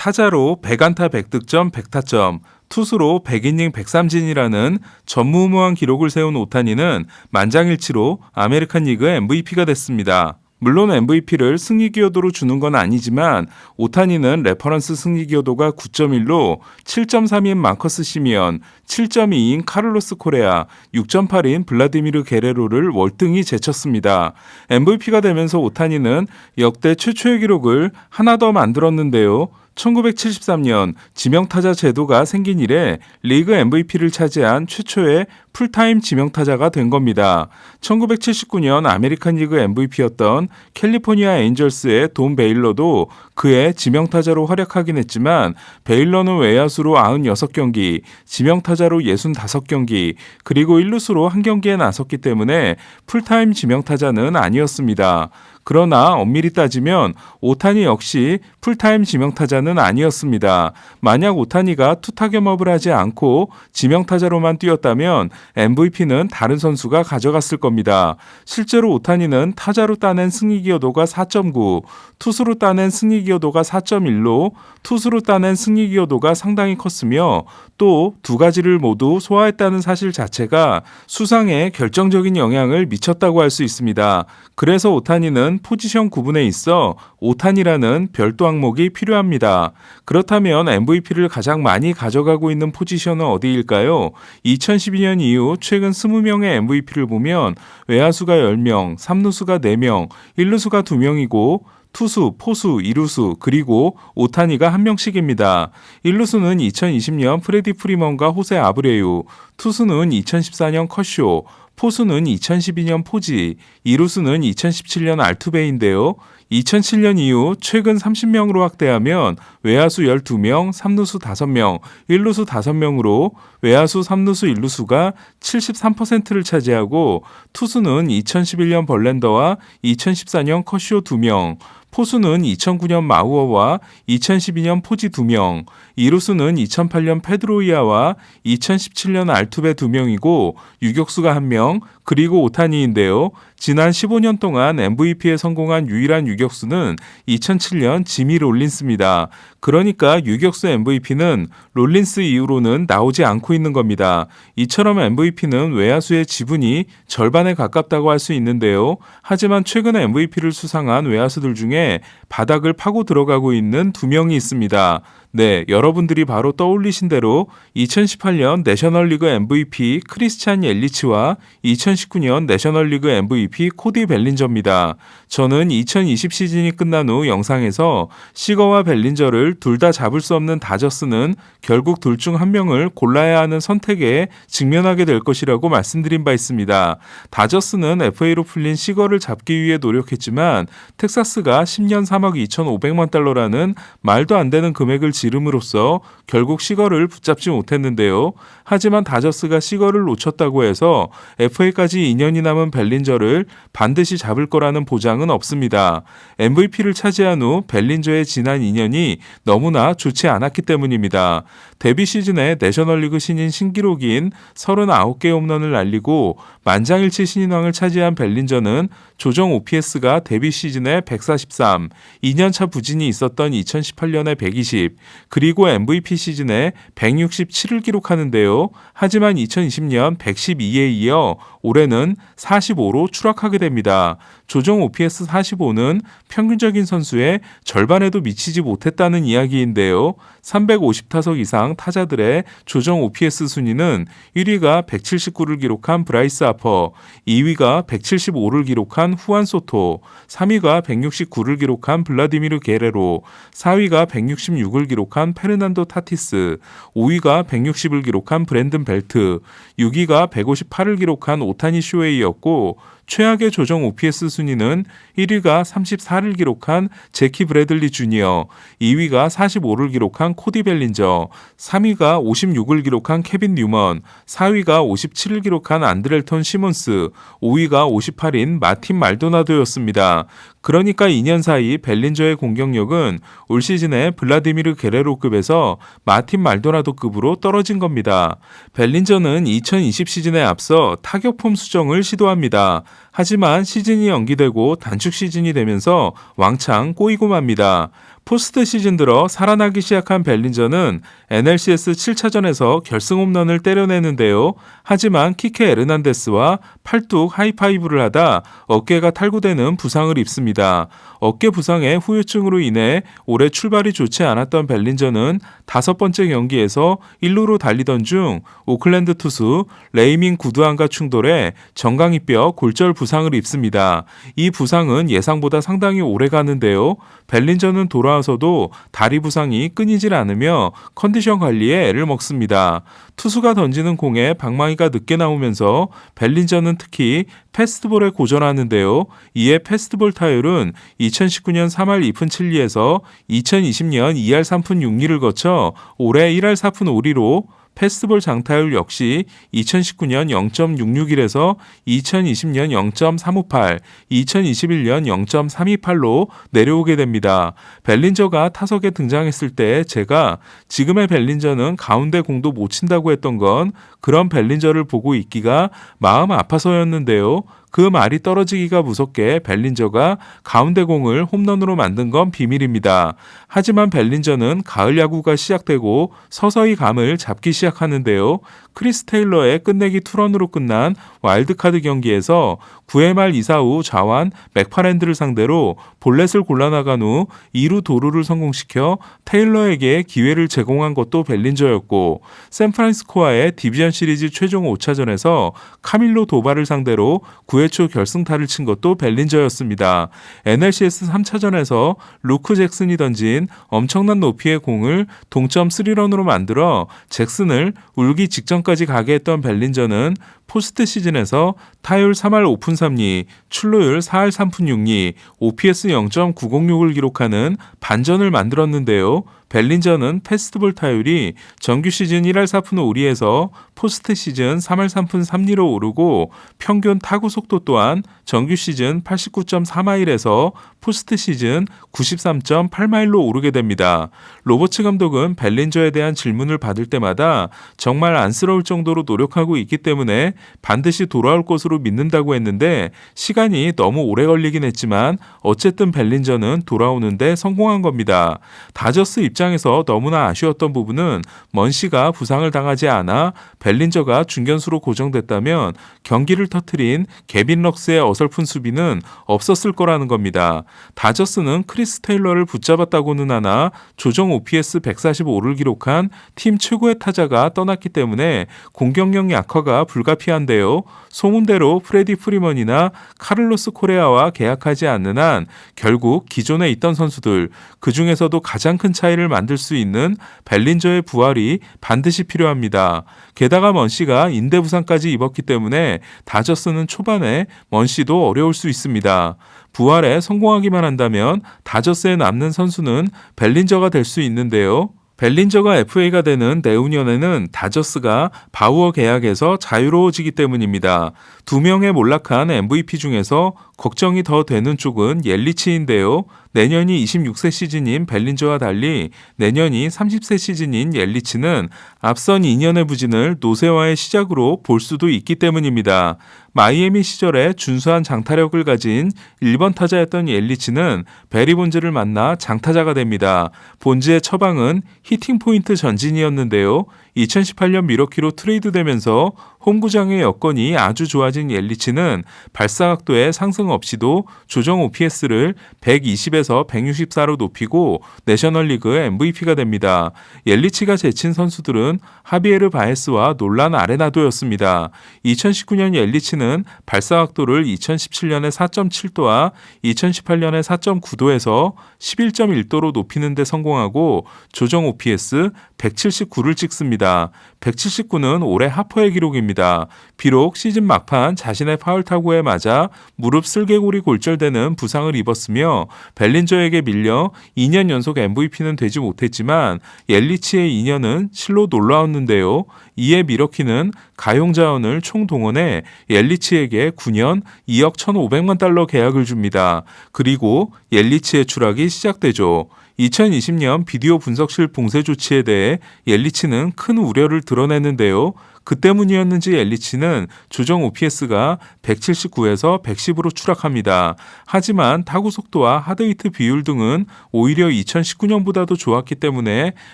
타자로 100안타 100득점 100타점, 투수로 100이닝 103진이라는 전무후무한 기록을 세운 오타니는 만장일치로 아메리칸 리그 MVP가 됐습니다. 물론 MVP를 승리 기여도로 주는 건 아니지만 오타니는 레퍼런스 승리 기여도가 9.1로 7.3인 마커스 시미언, 7.2인 카를로스 코레아, 6.8인 블라디미르 게레로를 월등히 제쳤습니다. MVP가 되면서 오타니는 역대 최초의 기록을 하나 더 만들었는데요. 1973년 지명타자 제도가 생긴 이래 리그 MVP를 차지한 최초의 풀타임 지명타자가 된 겁니다. 1979년 아메리칸 리그 MVP였던 캘리포니아 에인절스의 돈 베일러도 그해 지명타자로 활약하긴 했지만 베일러는 외야수로 96경기, 지명타자로 65경기, 그리고 1루수로 한 경기에 나섰기 때문에 풀타임 지명타자는 아니었습니다. 그러나 엄밀히 따지면 오타니 역시 풀타임 지명타자는 아니었습니다. 만약 오타니가 투타 겸업을 하지 않고 지명타자로만 뛰었다면 MVP는 다른 선수가 가져갔을 겁니다. 실제로 오타니는 타자로 따낸 승리 기여도가 4.9, 투수로 따낸 승리 기여도가 4.1로 투수로 따낸 승리 기여도가 상당히 컸으며 또 두 가지를 모두 소화했다는 사실 자체가 수상에 결정적인 영향을 미쳤다고 할 수 있습니다. 그래서 오타니는 포지션 구분에 있어 오타니라는 별도 항목이 필요합니다. 그렇다면 MVP를 가장 많이 가져가고 있는 포지션은 어디일까요? 2012년 이후 최근 20명의 MVP를 보면 외야수가 10명, 3루수가 4명, 1루수가 2명이고 투수, 포수, 이루수, 그리고 오타니가 1명씩입니다. 1루수는 2020년 프레디 프리먼과 호세 아브레유, 투수는 2014년 커쇼, 포수는 2012년 포지, 이루수는 2017년 알투베인데요. 2007년 이후 최근 30명으로 확대하면 외야수 12명, 3루수 5명, 1루수 5명으로 외야수 3루수 1루수가 73%를 차지하고 투수는 2011년 벌랜더와 2014년 커쇼 2명, 포수는 2009년 마우어와 2012년 포지 2명, 이루수는 2008년 페드로이아와 2017년 알투베 2명이고 유격수가 1명, 그리고 오타니인데요. 지난 15년 동안 MVP에 성공한 유일한 유격수는 2007년 지미 롤린스입니다. 그러니까 유격수 MVP는 롤린스 이후로는 나오지 않고 있는 겁니다. 이처럼 MVP는 외야수의 지분이 절반에 가깝다고 할 수 있는데요. 하지만 최근 MVP를 수상한 외야수들 중에 바닥을 파고 들어가고 있는 2명이 있습니다. 네, 여러분들이 바로 떠올리신 대로 2018년 내셔널리그 MVP 크리스찬 옐리치와 2019년 내셔널리그 MVP 코디 벨린저입니다. 저는 2020 시즌이 끝난 후 영상에서 시거와 벨린저를 둘 다 잡을 수 없는 다저스는 결국 둘 중 한 명을 골라야 하는 선택에 직면하게 될 것이라고 말씀드린 바 있습니다. 다저스는 FA로 풀린 시거를 잡기 위해 노력했지만 텍사스가 10년 3억 2,500만 달러라는 말도 안 되는 금액을 지름으로써 결국 시거를 붙잡지 못했는데요. 하지만 다저스가 시거를 놓쳤다고 해서 FA까지 2년이 남은 벨린저를 반드시 잡을 거라는 보장은 없습니다. MVP를 차지한 후 벨린저의 지난 2년이 너무나 좋지 않았기 때문입니다. 데뷔 시즌에 내셔널리그 신인 신기록인 39개 홈런을 날리고 만장일치 신인왕을 차지한 벨린저는 조정 OPS가 데뷔 시즌에 143, 2년차 부진이 있었던 2018년에 120, 그리고 MVP 시즌에 167을 기록하는데요. 하지만 2020년 112에 이어 올해는 45로 추락하게 됩니다. 조정 OPS 45는 평균적인 선수의 절반에도 미치지 못했다는 이야기인데요. 350타석 이상 타자들의 조정 OPS 순위는 1위가 179를 기록한 브라이스 하퍼, 2위가 175를 기록한 후안 소토, 3위가 169를 기록한 블라디미르 게레로, 4위가 166을 기록한 페르난도 타티스, 5위가 160을 기록한 브랜든 벨트, 6위가 158을 기록한 오타니 쇼헤이였고 최악의 조정 OPS 순위는 1위가 34를 기록한 제키 브래들리 주니어, 2위가 45를 기록한 코디 벨린저, 3위가 56을 기록한 케빈 뉴먼, 4위가 57을 기록한 안드렐톤 시몬스, 5위가 58인 마틴 말도나도였습니다. 그러니까 2년 사이 벨린저의 공격력은 올 시즌에 블라디미르 게레로급에서 마틴 말도나도급으로 떨어진 겁니다. 벨린저는 2020 시즌에 앞서 타격폼 수정을 시도합니다. 하지만 시즌이 연기되고 단축 시즌이 되면서 왕창 꼬이고 맙니다. 포스트 시즌 들어 살아나기 시작한 벨린저는 NLCS 7차전에서 결승 홈런을 때려내는데요. 하지만 키케 에르난데스와 팔뚝 하이파이브를 하다 어깨가 탈구되는 부상을 입습니다. 어깨 부상의 후유증으로 인해 올해 출발이 좋지 않았던 벨린저는 5번째 경기에서 1루로 달리던 중 오클랜드 투수 레이밍 구두안과 충돌해 정강이뼈 골절 부상을 입습니다. 이 부상은 예상보다 상당히 오래 가는데요. 벨린저는 돌아와서도 다리 부상이 끊이질 않으며 컨디션 관리에 애를 먹습니다. 투수가 던지는 공에 방망이가 늦게 나오면서 벨린저는 특히 패스트볼에 고전하는데요. 이에 패스트볼 타율은 2019년 3할 2푼 7리에서 2020년 2할 3푼 6리를 거쳐 올해 1할 4푼 5리로 패스트볼 장타율 역시 2019년 0.661에서 2020년 0.358, 2021년 0.328로 내려오게 됩니다. 벨린저가 타석에 등장했을 때 제가 지금의 벨린저는 가운데 공도 못 친다고 했던 건 그런 벨린저를 보고 있기가 마음 아파서였는데요. 그 말이 떨어지기가 무섭게 벨린저가 가운데 공을 홈런으로 만든 건 비밀입니다. 하지만 벨린저는 가을 야구가 시작되고 서서히 감을 잡기 시작하는데요. 크리스 테일러의 끝내기 투런으로 끝난 와일드카드 경기에서 9회 말 2사 후 좌완 맥파랜드를 상대로 볼넷을 골라나간 후 2루 도루를 성공시켜 테일러에게 기회를 제공한 것도 벨린저였고 샌프란시스코와의 디비전 시리즈 최종 5차전에서 카밀로 도발을 상대로 9회 초 결승타를 친 것도 벨린저였습니다. NLCS 3차전에서 루크 잭슨이 던진 엄청난 높이의 공을 동점 3런으로 만들어 잭슨을 울기 직전까지 가게 했던 벨린저는 포스트 시즌에서 타율 3할 5푼 3리, 출루율 4할 3푼 6리, OPS 0.906을 기록하는 반전을 만들었는데요. 벨린저는 패스트볼 타율이 정규 시즌 1할 4푼 5리에서 포스트 시즌 3할 3푼 3리로 오르고 평균 타구 속도 또한 정규 시즌 89.4마일에서 포스트 시즌 93.8마일로 오르게 됩니다. 로버츠 감독은 벨린저에 대한 질문을 받을 때마다 정말 안쓰러울 정도로 노력하고 있기 때문에 반드시 돌아올 것으로 믿는다고 했는데 시간이 너무 오래 걸리긴 했지만 어쨌든 벨린저는 돌아오는데 성공한 겁니다. 다저스 입장에서 너무나 아쉬웠던 부분은 먼시가 부상을 당하지 않아 벨린저가 중견수로 고정됐다면 경기를 터트린 개빈 럭스의 어설픈 수비는 없었을 거라는 겁니다. 다저스는 크리스 테일러를 붙잡았다고는 하나 조정 OPS 145를 기록한 팀 최고의 타자가 떠났기 때문에 공격력 약화가 불가피한데요. 소문대로 프레디 프리먼이나 카를로스 코레아와 계약하지 않는 한 결국 기존에 있던 선수들 그 중에서도 가장 큰 차이를 만들 수 있는 벨린저의 부활이 반드시 필요합니다. 게다가 먼시가 인대 부상까지 입었기 때문에 다저스는 초반에 먼시도 어려울 수 있습니다. 부활에 성공하기만 한다면 다저스에 남는 선수는 벨린저가 될 수 있는데요. 벨린저가 FA가 되는 내후년에는 다저스가 바우어 계약에서 자유로워지기 때문입니다. 2명의 몰락한 MVP 중에서 걱정이 더 되는 쪽은 옐리치인데요. 내년이 26세 시즌인 벨린저와 달리 내년이 30세 시즌인 옐리치는 앞선 2년의 부진을 노쇠화의 시작으로 볼 수도 있기 때문입니다. 마이애미 시절에 준수한 장타력을 가진 1번 타자였던 옐리치는 베리 본즈를 만나 장타자가 됩니다. 본즈의 처방은 히팅 포인트 전진이었는데요. 2018년 미러키로 트레이드되면서 홈구장의 여건이 아주 좋아진 옐리치는 발사각도의 상승 없이도 조정 OPS를 120에서 164로 높이고 내셔널리그 MVP가 됩니다. 옐리치가 제친 선수들은 하비에르 바에스와 놀란 아레나도였습니다. 2019년 옐리치는 발사각도를 2017년에 4.7도와 2018년에 4.9도에서 11.1도로 높이는 데 성공하고 조정 OPS 179를 찍습니다. 179는 올해 하퍼의 기록입니다. 비록 시즌 막판 자신의 파울 타구에 맞아 무릎 슬개골이 골절되는 부상을 입었으며 벨린저에게 밀려 2년 연속 MVP는 되지 못했지만 옐리치의 2년은 실로 놀라웠는데요. 이에 미러키는 가용자원을 총동원해 옐리치에게 9년 2억 1,500만 달러 계약을 줍니다. 그리고 옐리치의 추락이 시작되죠. 2020년 비디오 분석실 봉쇄 조치에 대해 옐리치는 큰 우려를 드러내는데요. 그 때문이었는지 옐리치는 조정 OPS가 179에서 110으로 추락합니다. 하지만 타구 속도와 하드히트 비율 등은 오히려 2019년보다도 좋았기 때문에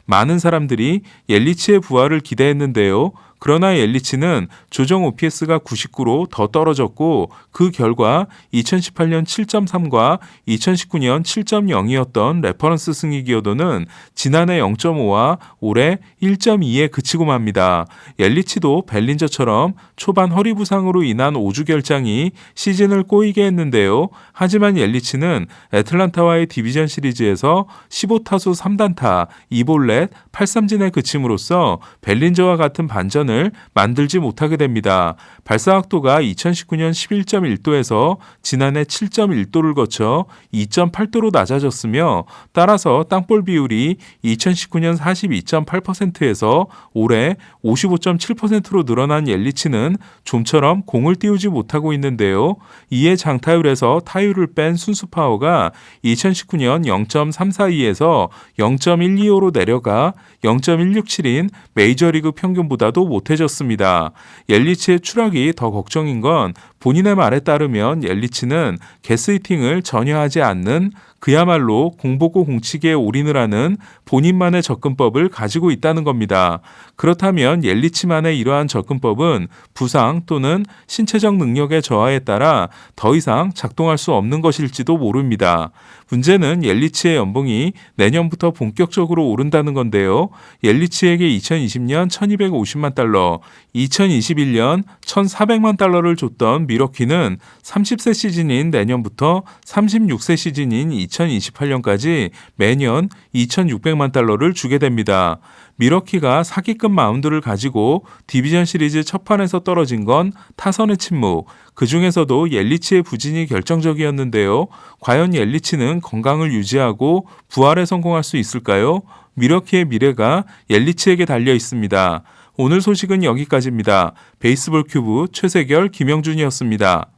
많은 사람들이 옐리치의 부활을 기대했는데요. 그러나 옐리치는 조정 OPS가 99로 더 떨어졌고 그 결과 2018년 7.3과 2019년 7.0이었던 레퍼런스 승리 기여도는 지난해 0.5와 올해 1.2에 그치고 맙니다. 옐리치도 벨린저처럼 초반 허리 부상으로 인한 5주 결장이 시즌을 꼬이게 했는데요. 하지만 옐리치는 애틀란타와의 디비전 시리즈에서 15타수 3단타, 2볼넷, 8삼진에 그침으로써 벨린저와 같은 반전을 만들지 못하게 됩니다. 발사각도가 2019년 11.1도에서 지난해 7.1도를 거쳐 2.8도로 낮아졌으며 따라서 땅볼 비율이 2019년 42.8%에서 올해 55.7%로 늘어난 옐리치는 좀처럼 공을 띄우지 못하고 있는데요. 이에 장타율에서 타율을 뺀 순수 파워가 2019년 0.342에서 0.125로 내려가 0.167인 메이저리그 평균보다도 못해졌습니다. 옐리치의 추락이 더 걱정인 건 본인의 말에 따르면 옐리치는 게스히팅을 전혀 하지 않는 그야말로 공보고 공치기에 올인을 하는 본인만의 접근법을 가지고 있다는 겁니다. 그렇다면 옐리치만의 이러한 접근법은 부상 또는 신체적 능력의 저하에 따라 더 이상 작동할 수 없는 것일지도 모릅니다. 문제는 옐리치의 연봉이 내년부터 본격적으로 오른다는 건데요. 옐리치에게 2020년 1250만 달러, 2021년 1400만 달러를 줬던 미러키는 30세 시즌인 내년부터 36세 시즌인 2028년까지 매년 2600만 달러를 주게 됩니다. 미러키가 사기급 마운드를 가지고 디비전 시리즈 첫 판에서 떨어진 건 타선의 침묵, 그 중에서도 옐리치의 부진이 결정적이었는데요. 과연 옐리치는 건강을 유지하고 부활에 성공할 수 있을까요? 미러키의 미래가 옐리치에게 달려 있습니다. 오늘 소식은 여기까지입니다. 베이스볼 큐브 최세결 김영준이었습니다.